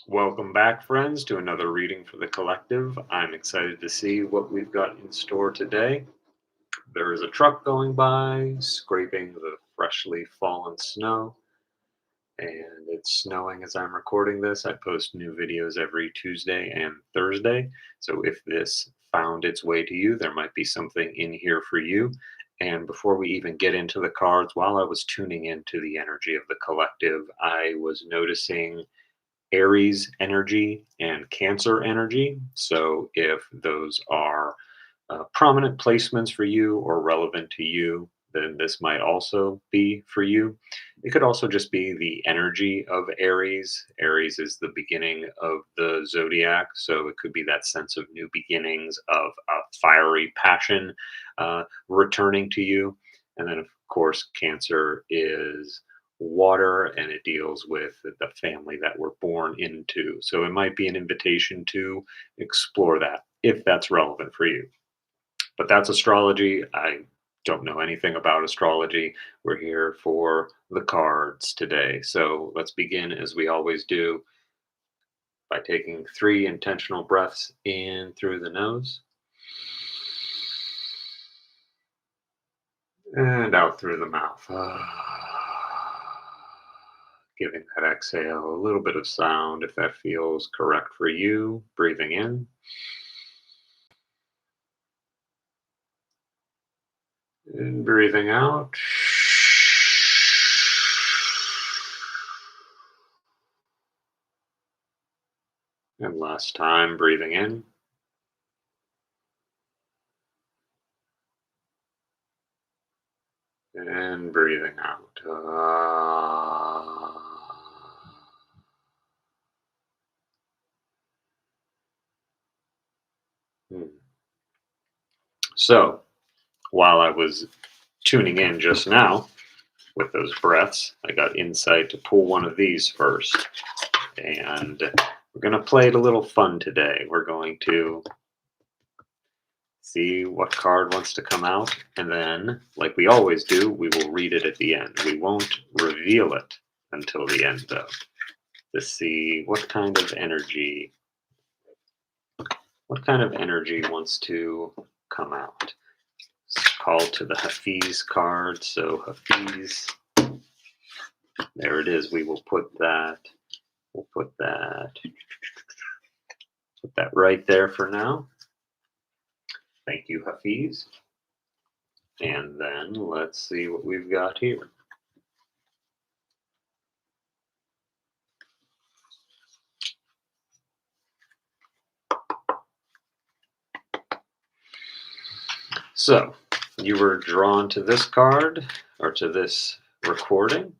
Welcome back, friends, to another reading for the collective. I'm excited to see what we've got in store today. There is a truck going by, scraping the freshly fallen snow, and it's snowing as I'm recording this. I post new videos every Tuesday and Thursday. So if this found its way to you, there might be something in here for you. And before we even get into the cards, while I was tuning into the energy of the collective, I was noticing Aries energy and Cancer energy. So if those are prominent placements for you or relevant to you, then this might also be for you. It could also just be the energy of Aries. Aries is the beginning of the zodiac, so it could be that sense of new beginnings, of a fiery passion returning to you. And then, of course, Cancer is water and it deals with the family that we're born into. So it might be an invitation to explore that if that's relevant for you. But that's astrology. I don't know anything about astrology. We're here for the cards today. So let's begin as we always do by taking 3 intentional breaths in through the nose and out through the mouth. Giving that exhale a little bit of sound if that feels correct for you. Breathing in and breathing out. And last time, breathing in and breathing out. Hmm. So, while I was tuning in just now with those breaths, I got insight to pull one of these first. And we're going to play it a little fun today. We're going to see what card wants to come out. And then, like we always do, we will read it at the end. We won't reveal it until the end, though, to see what kind of energy wants to come out. It's called to the Hafiz card. So Hafiz, there it is. We'll put that right there for now. Thank you, Hafiz. And then let's see what we've got here. So you were drawn to this card or to this recording.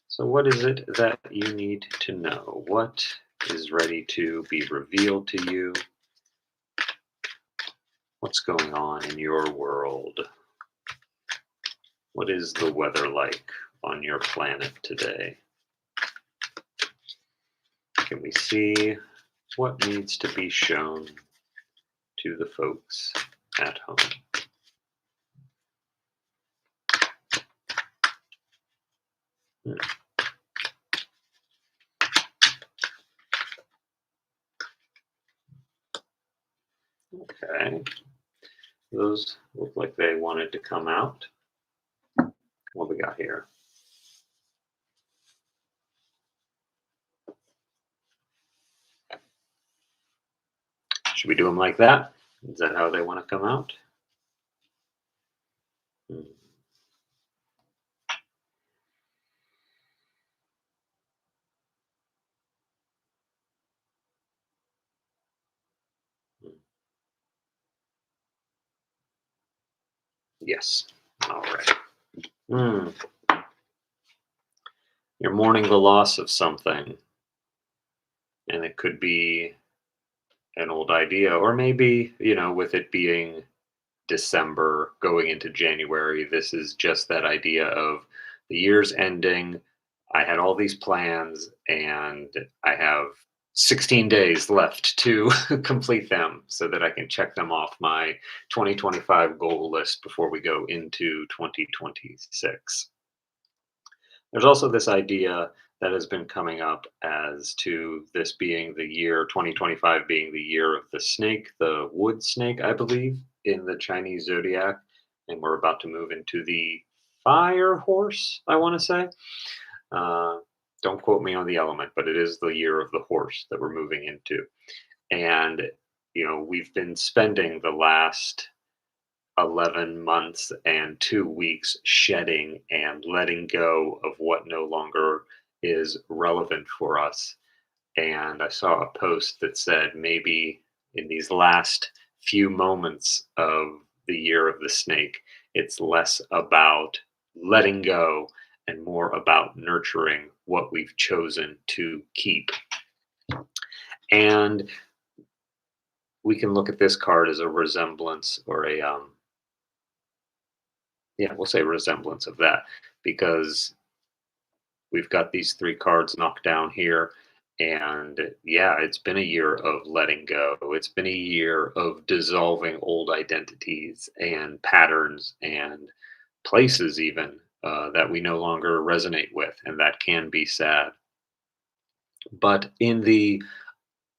So what is it that you need to know? What is ready to be revealed to you? What's going on in your world? What is the weather like on your planet today? Can we see what needs to be shown to the folks at home? Hmm. Okay, those look like they wanted to come out. What we got here? Should we do them like that? Is that how they want to come out? Hmm. Yes. All right. Hmm. You're mourning the loss of something, and it could be an old idea, or maybe, with it being December going into January, this is just that idea of the year's ending. I had all these plans, and I have 16 days left to complete them so that I can check them off my 2025 goal list before we go into 2026. There's also this idea that has been coming up as to this being the year 2025 being the year of the snake, the wood snake, I believe, in the Chinese zodiac. And we're about to move into the fire horse, I want to say. Uh, don't quote me on the element, but it is the year of the horse that we're moving into. And, we've been spending the last 11 months and 2 weeks shedding and letting go of what no longer is relevant for us. And I saw a post that said maybe in these last few moments of the year of the snake, it's less about letting go and more about nurturing what we've chosen to keep. And we can look at this card as a resemblance or a yeah, we'll say resemblance of that, because we've got these three cards knocked down here. And yeah, it's been a year of letting go. It's been a year of dissolving old identities and patterns and places, even that we no longer resonate with. And that can be sad. But in the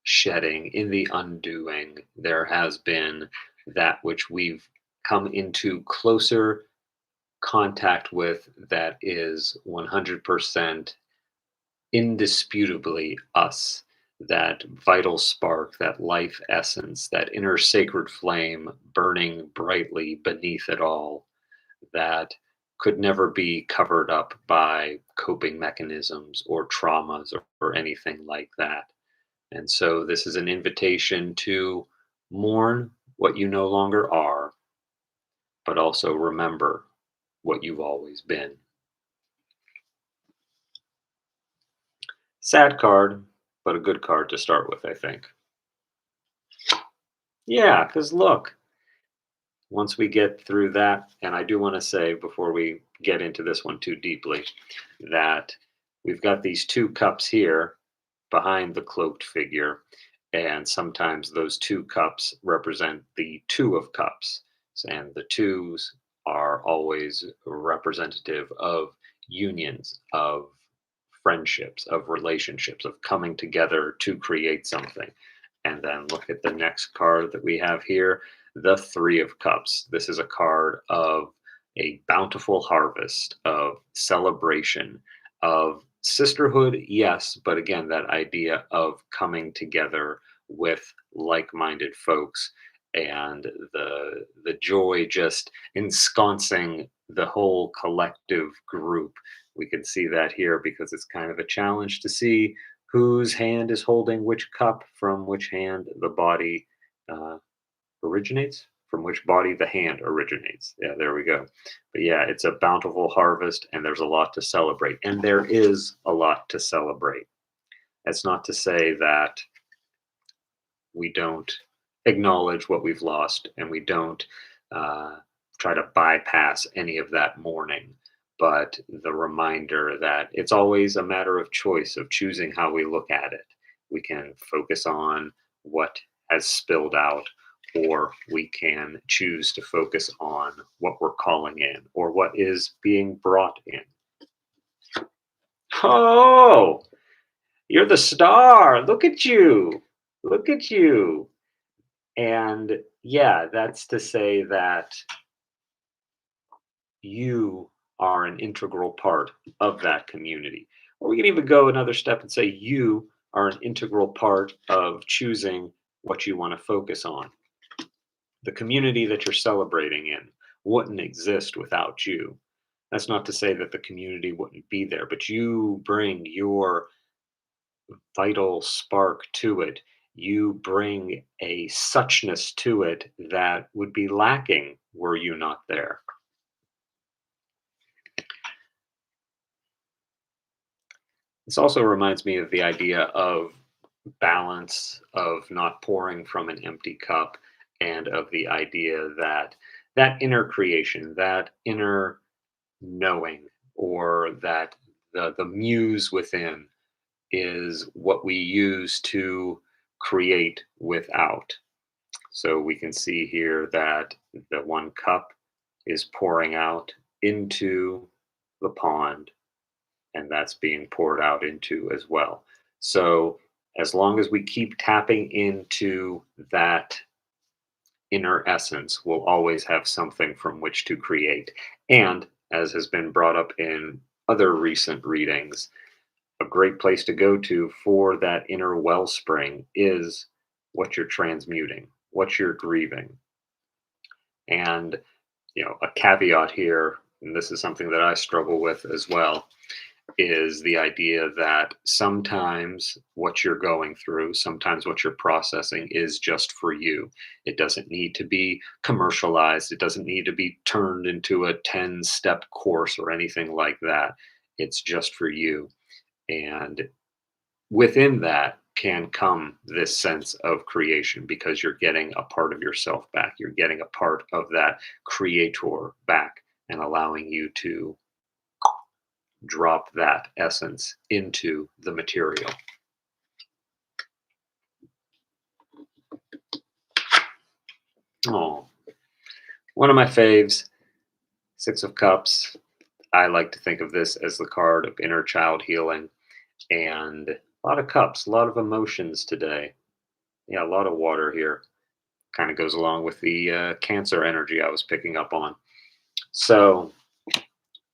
shedding, in the undoing, there has been that which we've come into closer contact with that is 100% indisputably us, that vital spark, that life essence, that inner sacred flame burning brightly beneath it all, that could never be covered up by coping mechanisms or traumas or anything like that. And so, this is an invitation to mourn what you no longer are, but also remember what you've always been. Sad card, but a good card to start with, I think. Yeah, because look, once we get through that, and I do want to say before we get into this one too deeply, that we've got these two cups here behind the cloaked figure, and sometimes those two cups represent the two of cups, and the twos are always representative of unions, of friendships, of relationships, of coming together to create something. And then look at the next card that we have here, the Three of Cups. This is a card of a bountiful harvest, of celebration, of sisterhood, yes, but again, that idea of coming together with like-minded folks and the joy just ensconcing the whole collective group. We can see that here because it's kind of a challenge to see whose hand is holding which cup, from which hand the body uh, originates, from which body the hand originates. Yeah, there we go. But yeah, it's a bountiful harvest and there's a lot to celebrate. And there is a lot to celebrate. That's not to say that we don't acknowledge what we've lost and we don't uh, try to bypass any of that mourning. But the reminder that it's always a matter of choice, of choosing how we look at it. We can focus on what has spilled out, or we can choose to focus on what we're calling in or what is being brought in. Oh, you're the star. Look at you. Look at you. And yeah, that's to say that you are an integral part of that community. Or we can even go another step and say you are an integral part of choosing what you want to focus on. The community that you're celebrating in wouldn't exist without you. That's not to say that the community wouldn't be there, but you bring your vital spark to it. You bring a suchness to it that would be lacking were you not there. This also reminds me of the idea of balance, of not pouring from an empty cup, and of the idea that that inner creation, that inner knowing, or that the muse within is what we use to create without. So we can see here that the one cup is pouring out into the pond, and that's being poured out into as well. So, as long as we keep tapping into that inner essence, we'll always have something from which to create. And as has been brought up in other recent readings, a great place to go to for that inner wellspring is what you're transmuting, what you're grieving. And, a caveat here, and this is something that I struggle with as well, is the idea that sometimes what you're going through, sometimes what you're processing is just for you. It doesn't need to be commercialized, it doesn't need to be turned into a 10-step course or anything like that. It's just for you. And within that can come this sense of creation because you're getting a part of yourself back. You're getting a part of that creator back and allowing you to drop that essence into the material. Oh, one of my faves, Six of Cups. I like to think of this as the card of inner child healing, and a lot of cups, a lot of emotions today. Yeah, a lot of water here. Kind of goes along with the Cancer energy I was picking up on. So,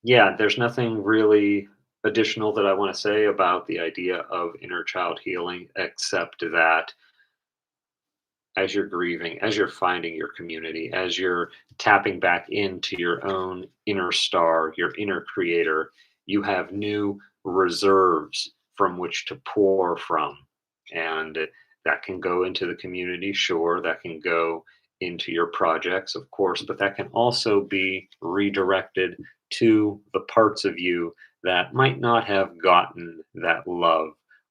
yeah, there's nothing really additional that I want to say about the idea of inner child healing, except that as you're grieving, as you're finding your community, as you're tapping back into your own inner star, your inner creator, you have new reserves from which to pour from. And that can go into the community, sure, that can go into your projects, of course, but that can also be redirected to the parts of you that might not have gotten that love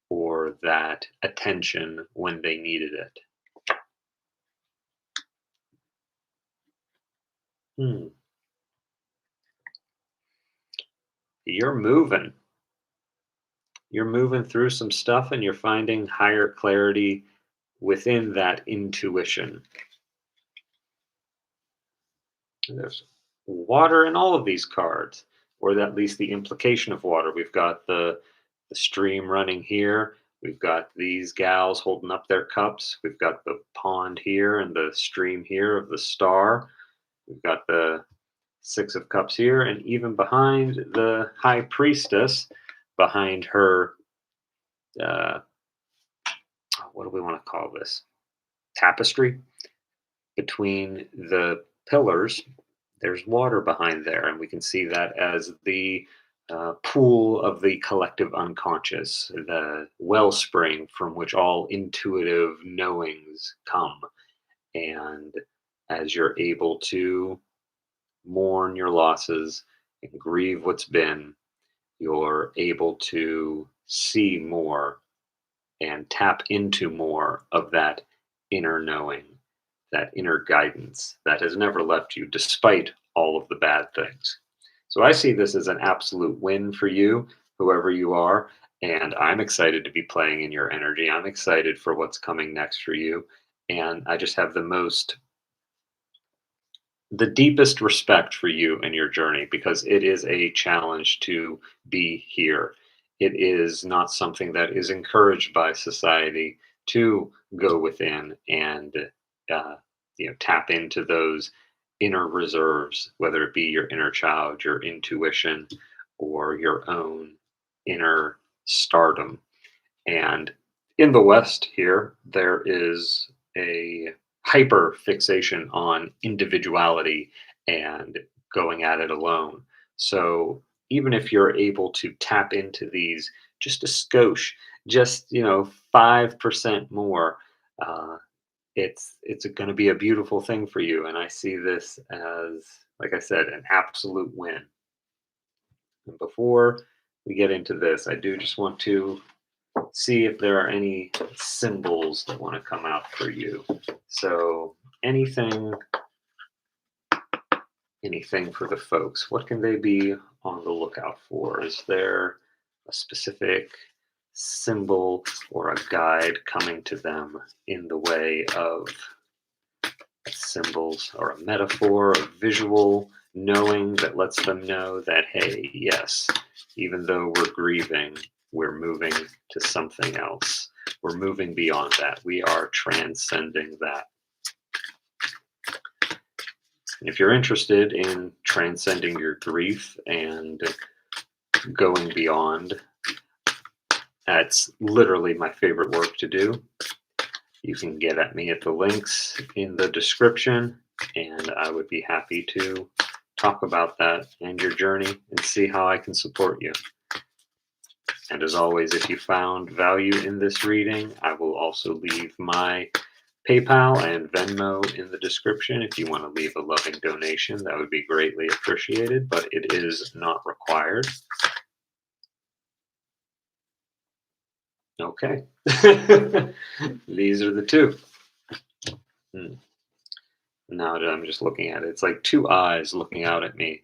or that attention when they needed it. Hmm. You're moving. You're moving through some stuff and you're finding higher clarity within that intuition. And there's water in all of these cards, or at least the implication of water. We've got the stream running here. We've got these gals holding up their cups. We've got the pond here and the stream here of the star. We've got the Six of Cups here, and even behind the High Priestess, behind her, uh, what do we want to call this? Tapestry between the pillars. There's water behind there, and we can see that as the pool of the collective unconscious, the wellspring from which all intuitive knowings come. And as you're able to mourn your losses and grieve what's been, you're able to see more and tap into more of that inner knowing, that inner guidance that has never left you despite all of the bad things. So I see this as an absolute win for you, whoever you are. And I'm excited to be playing in your energy. I'm excited for what's coming next for you. And I just have the deepest respect for you and your journey because it is a challenge to be here. It is not something that is encouraged by society to go within and uh, tap into those inner reserves, whether it be your inner child, your intuition, or your own inner stardom. And in the West here, there is a hyper fixation on individuality and going at it alone. So even if you're able to tap into these just a skosh, just 5% more, uh, it's going to be a beautiful thing for you. And I see this as, like I said, an absolute win. And before we get into this, I do just want to see if there are any symbols that want to come out for you. So anything for the folks. What can they be on the lookout for? Is there a specific symbol or a guide coming to them in the way of symbols or a metaphor, a visual knowing that lets them know that, hey, yes, Even though we're grieving, we're moving to something else. We're moving beyond that. We are transcending that. And if you're interested in transcending your grief and going beyond, that's literally my favorite work to do. You can get at me at the links in the description, and I would be happy to talk about that and your journey and see how I can support you. And as always, if you found value in this reading, I will also leave my PayPal and Venmo in the description. If you want to leave a loving donation, that would be greatly appreciated, but it is not required. Okay. These are the two. Hmm. Now that I'm just looking at it, it's like two eyes looking out at me.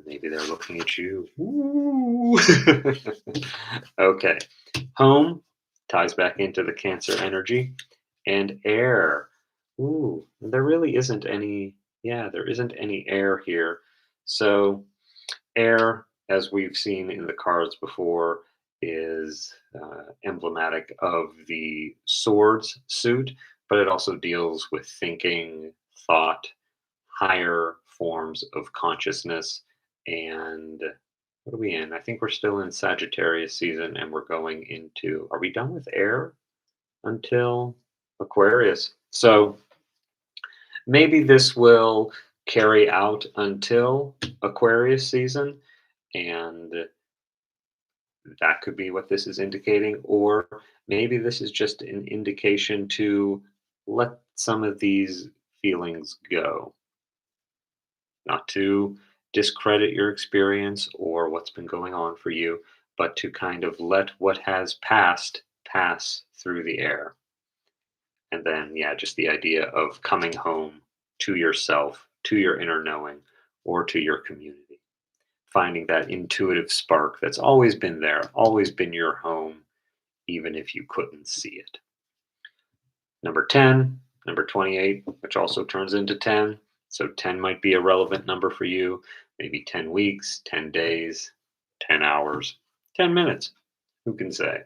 Maybe they're looking at you. Ooh. Okay. Home ties back into the Cancer energy. And air. Ooh, there really isn't any. Yeah, there isn't any air here. So, air, as we've seen in the cards before, is emblematic of the swords suit, but it also deals with thinking, thought, higher forms of consciousness. And what are we in? I think we're still in Sagittarius season and we're going into, are we done with air until Aquarius? So maybe this will carry out until Aquarius season, and that could be what this is indicating. Or maybe this is just an indication to let some of these feelings go, not to discredit your experience or what's been going on for you, but to kind of let what has passed pass through the air. And then, yeah, just the idea of coming home to yourself, to your inner knowing, or to your community. Finding that intuitive spark that's always been there, always been your home, even if you couldn't see it. Number 10, number 28, which also turns into 10. So 10 might be a relevant number for you. Maybe 10 weeks, 10 days, 10 hours, 10 minutes. Who can say?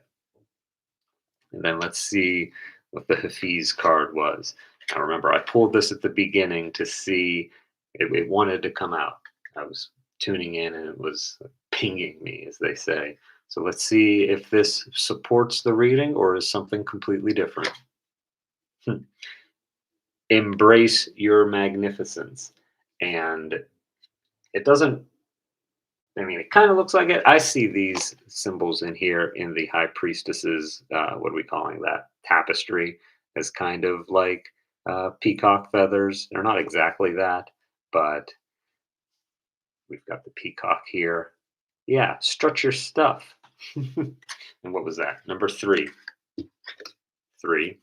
And then let's see what the Hafiz card was. Now remember, I pulled this at the beginning to see it wanted to come out. I was tuning in and it was pinging me, as they say. So let's see if this supports the reading or is something completely different. Embrace your magnificence. And it doesn't, I mean, it kind of looks like it. I see these symbols in here in the High Priestess's, what are we calling that? Tapestry, as kind of like peacock feathers. They're not exactly that, but we've got the peacock here. Yeah, strut your stuff. And what was that? Number three. Three.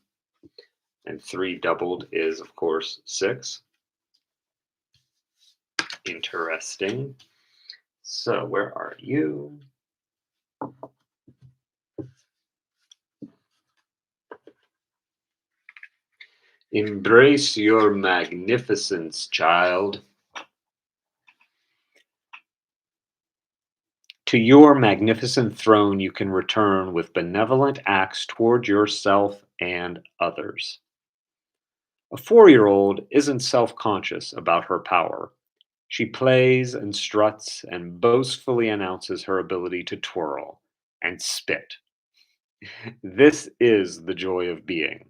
And three doubled is, of course, six. Interesting. So, where are you? Embrace your magnificence, child. To your magnificent throne you can return with benevolent acts toward yourself and others. A 4-year-old isn't self conscious about her power. She plays and struts and boastfully announces her ability to twirl and spit. This is the joy of being,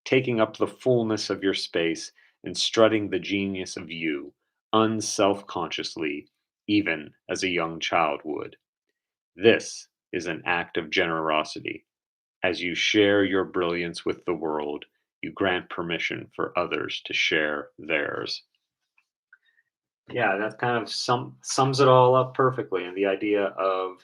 taking up the fullness of your space and strutting the genius of you, unself consciously, even as a young child would. This is an act of generosity. As you share your brilliance with the world, you grant permission for others to share theirs. Yeah, that kind of sums it all up perfectly. And the idea of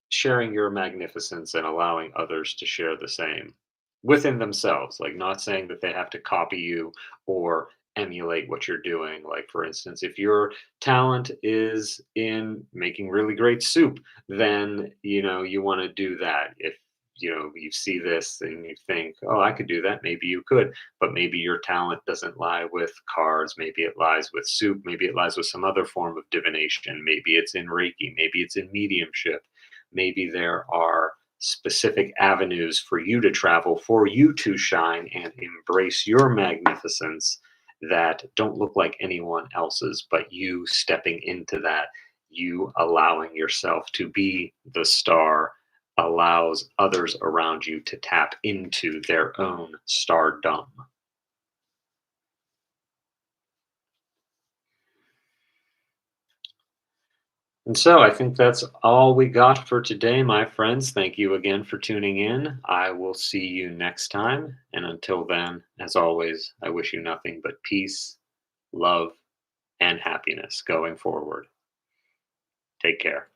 sharing your magnificence and allowing others to share the same within themselves, like not saying that they have to copy you or emulate what you're doing. Like, for instance, if your talent is in making really great soup, then you want to do that. If you see this and you think, oh, I could do that. Maybe you could, but maybe your talent doesn't lie with cards. Maybe it lies with soup. Maybe it lies with some other form of divination. Maybe it's in Reiki. Maybe it's in mediumship. Maybe there are specific avenues for you to travel, for you to shine and embrace your magnificence that don't look like anyone else's, but you stepping into that, you allowing yourself to be the star allows others around you to tap into their own stardom. And so I think that's all we got for today, my friends. Thank you again for tuning in. I will see you next time. And until then, as always, I wish you nothing but peace, love, and happiness going forward. Take care.